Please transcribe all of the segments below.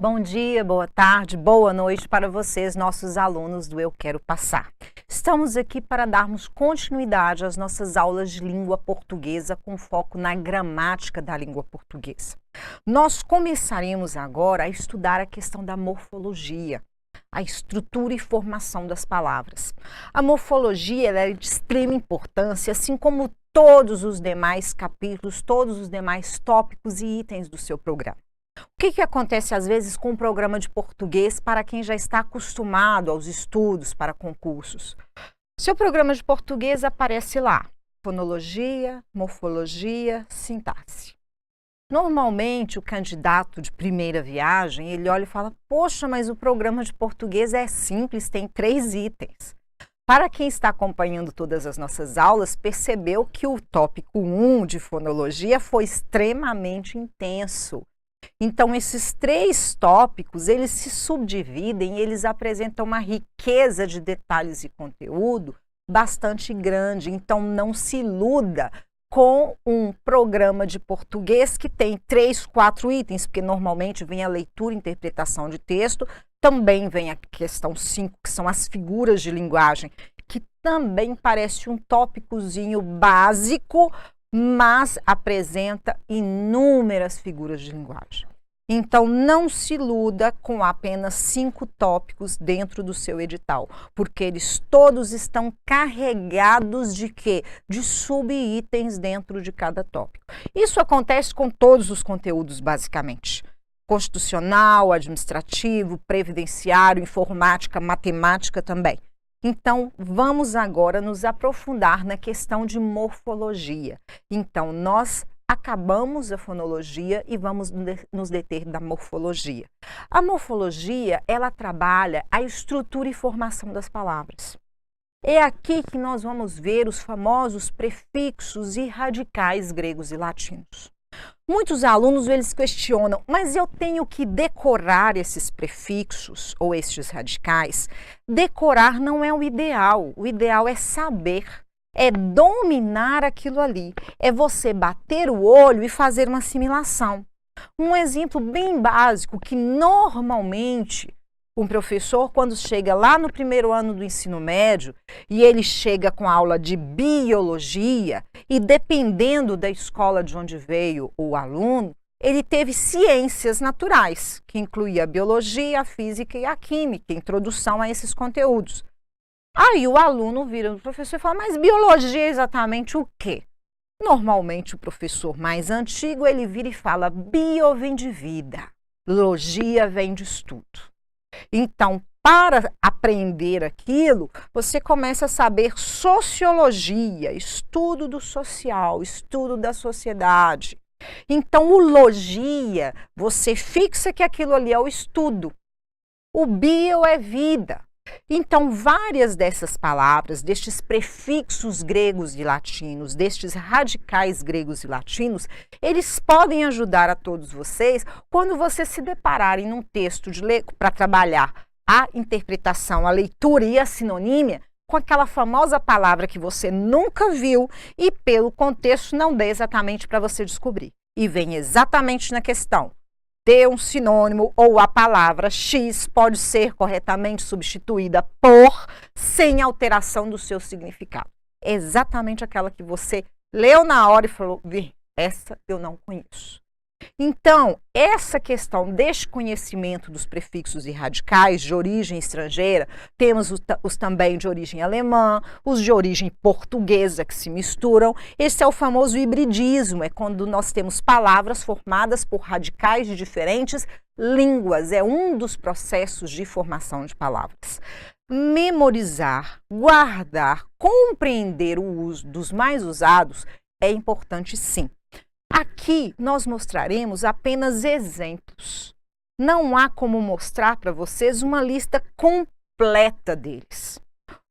Bom dia, boa tarde, boa noite para vocês, nossos alunos do Eu Quero Passar. Estamos aqui para darmos continuidade às nossas aulas de língua portuguesa com foco na gramática da língua portuguesa. Nós começaremos agora a estudar a questão da morfologia, a estrutura e formação das palavras. A morfologia ela é de extrema importância, assim como todos os demais capítulos, todos os demais tópicos e itens do seu programa. O que acontece às vezes com o programa de português para quem já está acostumado aos estudos para concursos? Seu programa de português aparece lá, fonologia, morfologia, sintaxe. Normalmente o candidato de primeira viagem, ele olha e fala, poxa, mas o programa de português é simples, tem 3 itens. Para quem está acompanhando todas as nossas aulas, percebeu que o tópico 1 de fonologia foi extremamente intenso. Então, esses 3 tópicos, eles se subdividem, eles apresentam uma riqueza de detalhes e conteúdo bastante grande. Então, não se iluda com um programa de português que tem 3, 4 itens, porque normalmente vem a leitura e interpretação de texto, também vem a questão 5, que são as figuras de linguagem, que também parece um tópicozinho básico, mas apresenta inúmeras figuras de linguagem. Então, não se iluda com apenas 5 tópicos dentro do seu edital, porque eles todos estão carregados de quê? De sub-itens dentro de cada tópico. Isso acontece com todos os conteúdos, basicamente. Constitucional, administrativo, previdenciário, informática, matemática também. Então, vamos agora nos aprofundar na questão de morfologia. Então, nós acabamos a fonologia e vamos nos deter da morfologia. A morfologia, ela trabalha a estrutura e formação das palavras. É aqui que nós vamos ver os famosos prefixos e radicais gregos e latinos. Muitos alunos, eles questionam, mas eu tenho que decorar esses prefixos ou estes radicais? Decorar não é o ideal é saber, é dominar aquilo ali, é você bater o olho e fazer uma assimilação. Um exemplo bem básico que normalmente um professor, quando chega lá no primeiro ano do ensino médio e ele chega com a aula de biologia e dependendo da escola de onde veio o aluno, ele teve ciências naturais, que incluía a biologia, a física e a química, introdução a esses conteúdos. Aí o aluno vira no professor e fala, mas biologia é exatamente o quê? Normalmente o professor mais antigo, ele vira e fala, bio vem de vida, logia vem de estudo. Então, para aprender aquilo, você começa a saber sociologia, estudo do social, estudo da sociedade. Então, o logia, você fixa que aquilo ali é o estudo. O bio é vida. Então, várias dessas palavras, destes prefixos gregos e latinos, destes radicais gregos e latinos, eles podem ajudar a todos vocês quando vocês se depararem num texto para trabalhar a interpretação, a leitura e a sinonímia com aquela famosa palavra que você nunca viu e pelo contexto não dê exatamente para você descobrir. E vem exatamente na questão. Ter um sinônimo ou a palavra X pode ser corretamente substituída por sem alteração do seu significado. É exatamente aquela que você leu na hora e falou, essa eu não conheço. Então, essa questão deste conhecimento dos prefixos e radicais de origem estrangeira, temos os também de origem alemã, os de origem portuguesa que se misturam. Esse é o famoso hibridismo, é quando nós temos palavras formadas por radicais de diferentes línguas, é um dos processos de formação de palavras. Memorizar, guardar, compreender o uso dos mais usados é importante sim. Aqui nós mostraremos apenas exemplos. Não há como mostrar para vocês uma lista completa deles.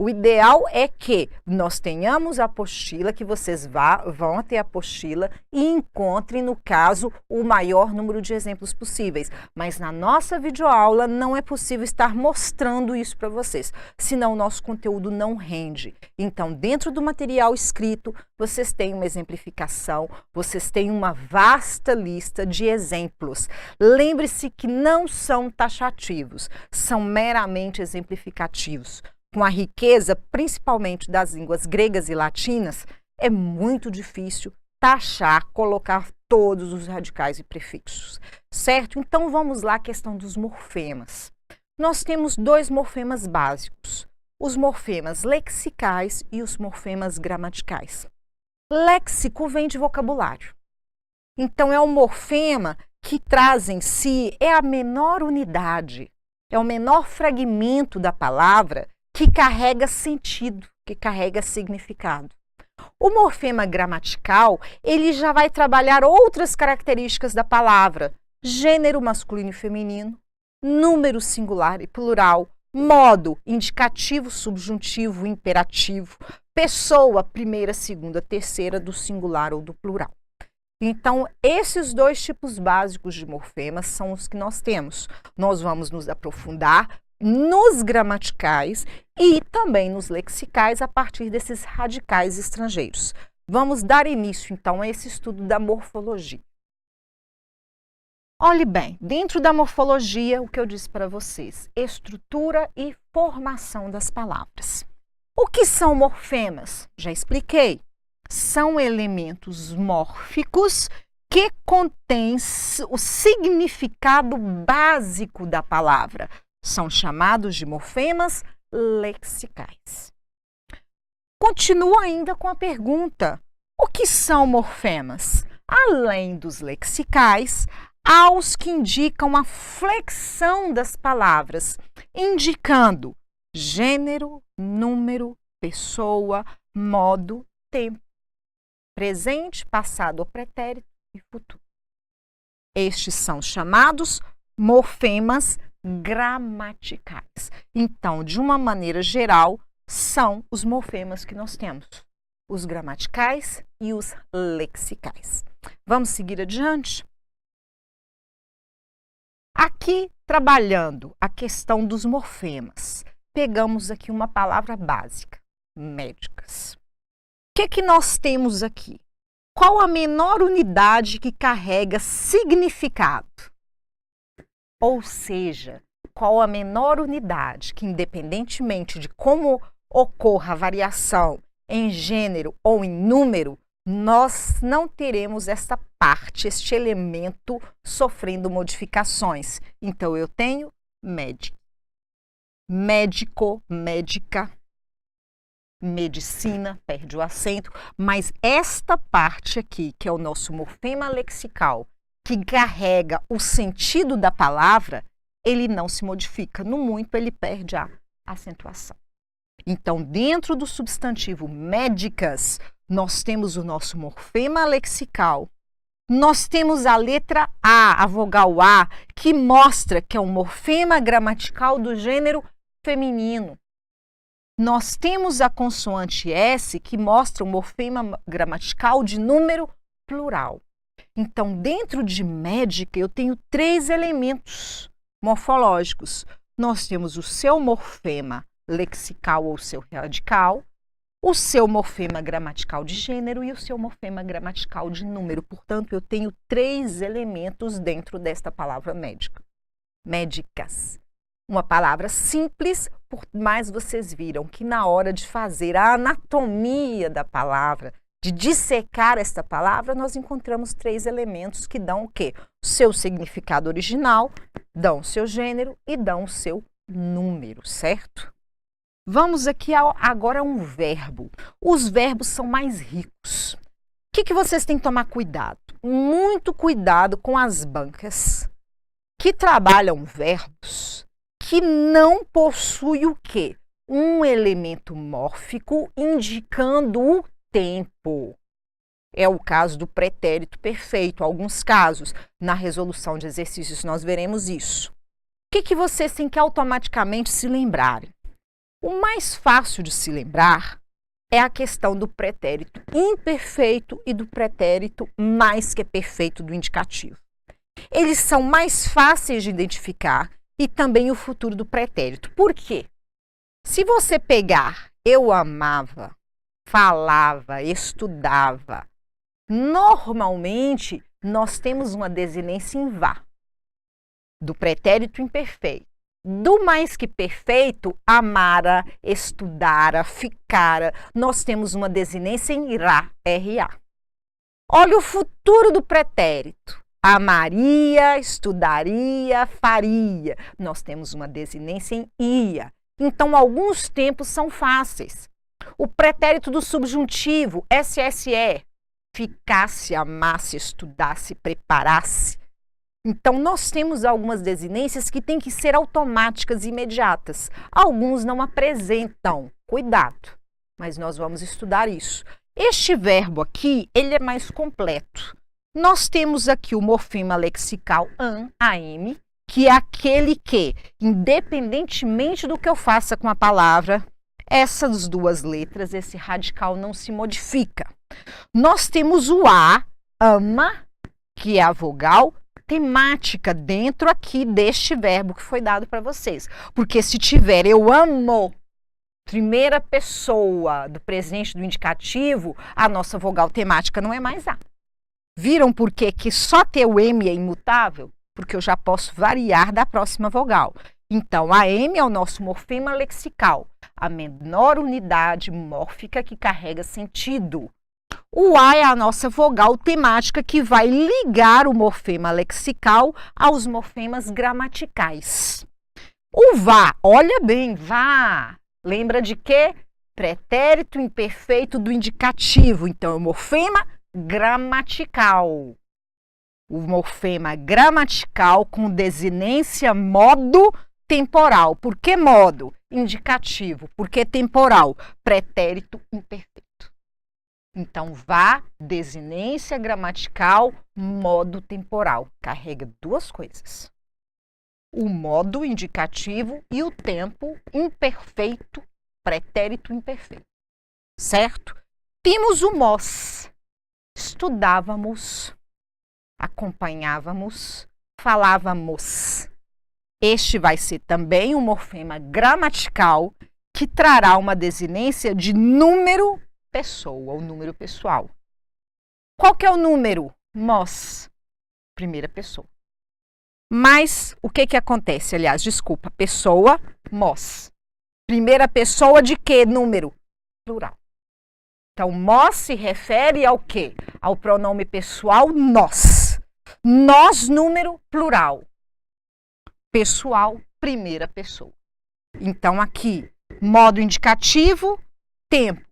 O ideal é que nós tenhamos a apostila, que vocês vão ter a apostila e encontrem, no caso, o maior número de exemplos possíveis. Mas na nossa videoaula não é possível estar mostrando isso para vocês, senão o nosso conteúdo não rende. Então, dentro do material escrito, vocês têm uma exemplificação, vocês têm uma vasta lista de exemplos. Lembre-se que não são taxativos, são meramente exemplificativos. Com a riqueza, principalmente das línguas gregas e latinas, é muito difícil taxar, colocar todos os radicais e prefixos, certo? Então vamos lá à questão dos morfemas. Nós temos dois morfemas básicos, os morfemas lexicais e os morfemas gramaticais. Léxico vem de vocabulário. Então é um morfema que traz em si, é a menor unidade, é o menor fragmento da palavra que carrega sentido, que carrega significado. O morfema gramatical, ele já vai trabalhar outras características da palavra, gênero masculino e feminino, número singular e plural, modo, indicativo, subjuntivo, imperativo, pessoa, primeira, segunda, terceira, do singular ou do plural. Então, esses dois tipos básicos de morfemas são os que nós temos. Nós vamos nos aprofundar nos gramaticais e também nos lexicais a partir desses radicais estrangeiros. Vamos dar início, então, a esse estudo da morfologia. Olhe bem, dentro da morfologia, o que eu disse para vocês, estrutura e formação das palavras. O que são morfemas? Já expliquei. São elementos mórficos que contêm o significado básico da palavra. São chamados de morfemas lexicais. Continuo ainda com a pergunta: o que são morfemas? Além dos lexicais, há os que indicam a flexão das palavras, indicando gênero, número, pessoa, modo, tempo, presente, passado ou pretérito e futuro. Estes são chamados morfemas gramaticais. Então, de uma maneira geral, são os morfemas que nós temos, os gramaticais e os lexicais. Vamos seguir adiante? Aqui, trabalhando a questão dos morfemas, pegamos aqui uma palavra básica, médicas. O que nós temos aqui? Qual a menor unidade que carrega significado? Ou seja, qual a menor unidade que, independentemente de como ocorra a variação em gênero ou em número, nós não teremos esta parte, este elemento sofrendo modificações. Então, eu tenho médico, médico, médica, medicina, perde o acento, mas esta parte aqui, que é o nosso morfema lexical, que carrega o sentido da palavra, ele não se modifica. No muito, ele perde a acentuação. Então, dentro do substantivo médicas, nós temos o nosso morfema lexical. Nós temos a letra A, a vogal A, que mostra que é um morfema gramatical do gênero feminino. Nós temos a consoante S, que mostra o morfema gramatical de número plural. Então, dentro de médica, eu tenho 3 elementos morfológicos. Nós temos o seu morfema lexical ou seu radical, o seu morfema gramatical de gênero e o seu morfema gramatical de número. Portanto, eu tenho 3 elementos dentro desta palavra médica. Médicas. Uma palavra simples, mas vocês viram que na hora de fazer a anatomia da palavra, de dissecar esta palavra, nós encontramos 3 elementos que dão o quê? O seu significado original, dão o seu gênero e dão o seu número, certo? Vamos aqui agora a um verbo. Os verbos são mais ricos. O que vocês têm que tomar cuidado? Muito cuidado com as bancas que trabalham verbos que não possuem o quê? Um elemento mórfico indicando o tempo. É o caso do pretérito perfeito. Alguns casos, na resolução de exercícios, nós veremos isso. O que vocês têm que automaticamente se lembrarem? O mais fácil de se lembrar é a questão do pretérito imperfeito e do pretérito mais que perfeito do indicativo. Eles são mais fáceis de identificar e também o futuro do pretérito. Por quê? Se você pegar eu amava, falava, estudava, normalmente nós temos uma desinência em vá, do pretérito imperfeito. Do mais que perfeito, amara, estudara, ficara, nós temos uma desinência em irá, R-A. Olha o futuro do pretérito. Amaria, estudaria, faria. Nós temos uma desinência em ia. Então, alguns tempos são fáceis. O pretérito do subjuntivo, SSE, ficasse, amasse, estudasse, preparasse. Então, nós temos algumas desinências que têm que ser automáticas e imediatas. Alguns não apresentam. Cuidado, mas nós vamos estudar isso. Este verbo aqui, ele é mais completo. Nós temos aqui o morfema lexical am, que é aquele que, independentemente do que eu faça com a palavra, essas duas letras, esse radical não se modifica. Nós temos o a, ama, que é a vogal temática dentro aqui deste verbo que foi dado para vocês. Porque se tiver eu amo, primeira pessoa do presente do indicativo, a nossa vogal temática não é mais a. Viram por que só ter o M é imutável? Porque eu já posso variar da próxima vogal. Então, a M é o nosso morfema lexical, a menor unidade mórfica que carrega sentido. O A é a nossa vogal temática que vai ligar o morfema lexical aos morfemas gramaticais. O vá, olha bem, vá, lembra de quê? Pretérito imperfeito do indicativo. Então, é o morfema gramatical. O morfema gramatical com desinência modo temporal. Por que modo? Indicativo. Por que temporal? Pretérito imperfeito. Então, vá, desinência gramatical, modo temporal. Carrega duas coisas. O modo indicativo e o tempo imperfeito, pretérito imperfeito. Certo? Temos o mos. Estudávamos, acompanhávamos, falávamos. Este vai ser também um morfema gramatical que trará uma desinência de número pessoa, o número pessoal. Qual que é o número? Mos, primeira pessoa. Mas o que acontece? Aliás, desculpa, pessoa, mos. Primeira pessoa de que número? Plural. Então, mos se refere ao quê? Ao pronome pessoal nós. Nós, número plural. Pessoal, primeira pessoa. Então, aqui, modo indicativo, tempo.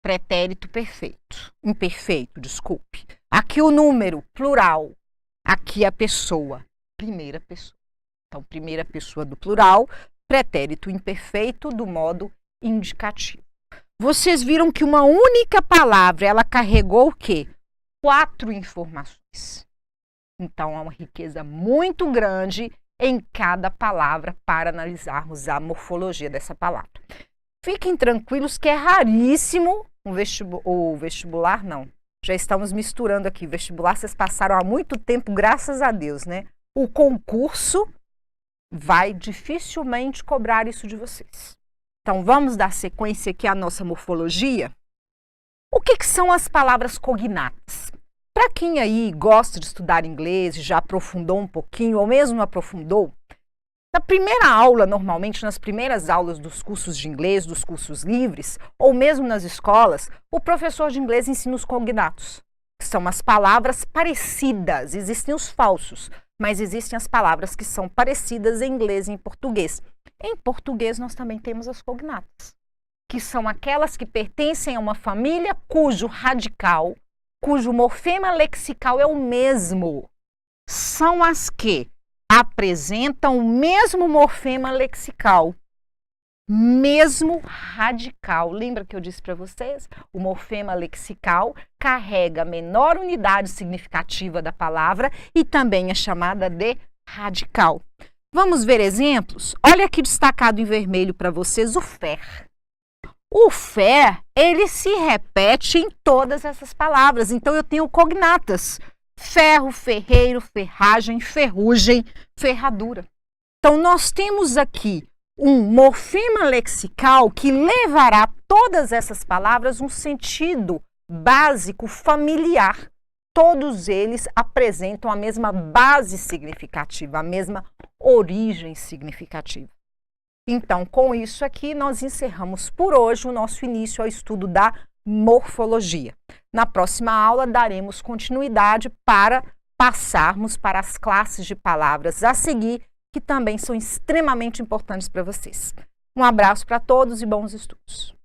Pretérito perfeito. Imperfeito, desculpe. Aqui o número, plural. Aqui a pessoa, primeira pessoa. Então, primeira pessoa do plural, pretérito imperfeito do modo indicativo. Vocês viram que uma única palavra, ela carregou o quê? 4 informações. Então, há uma riqueza muito grande em cada palavra para analisarmos a morfologia dessa palavra. Fiquem tranquilos que é raríssimo o vestibular, não. Já estamos misturando aqui. Vestibular, vocês passaram há muito tempo, graças a Deus, né? O concurso vai dificilmente cobrar isso de vocês. Então, vamos dar sequência aqui à nossa morfologia. O que são as palavras cognatas? Para quem aí gosta de estudar inglês e já aprofundou um pouquinho, ou mesmo não aprofundou, na primeira aula, normalmente nas primeiras aulas dos cursos de inglês, dos cursos livres, ou mesmo nas escolas, o professor de inglês ensina os cognatos, que são as palavras parecidas. Existem os falsos, mas existem as palavras que são parecidas em inglês e em português. Em português, nós também temos as cognatas, que são aquelas que pertencem a uma família cujo radical, cujo morfema lexical é o mesmo. São as que apresentam o mesmo morfema lexical, mesmo radical. Lembra que eu disse para vocês? O morfema lexical carrega a menor unidade significativa da palavra e também é chamada de radical. Vamos ver exemplos? Olha aqui destacado em vermelho para vocês o fer. O fer, ele se repete em todas essas palavras. Então, eu tenho cognatas. Ferro, ferreiro, ferragem, ferrugem, ferradura. Então, nós temos aqui um morfema lexical que levará todas essas palavras um sentido básico familiar. Todos eles apresentam a mesma base significativa, a mesma origem significativa. Então, com isso aqui, nós encerramos por hoje o nosso início ao estudo da morfologia. Na próxima aula, daremos continuidade para passarmos para as classes de palavras a seguir, que também são extremamente importantes para vocês. Um abraço para todos e bons estudos.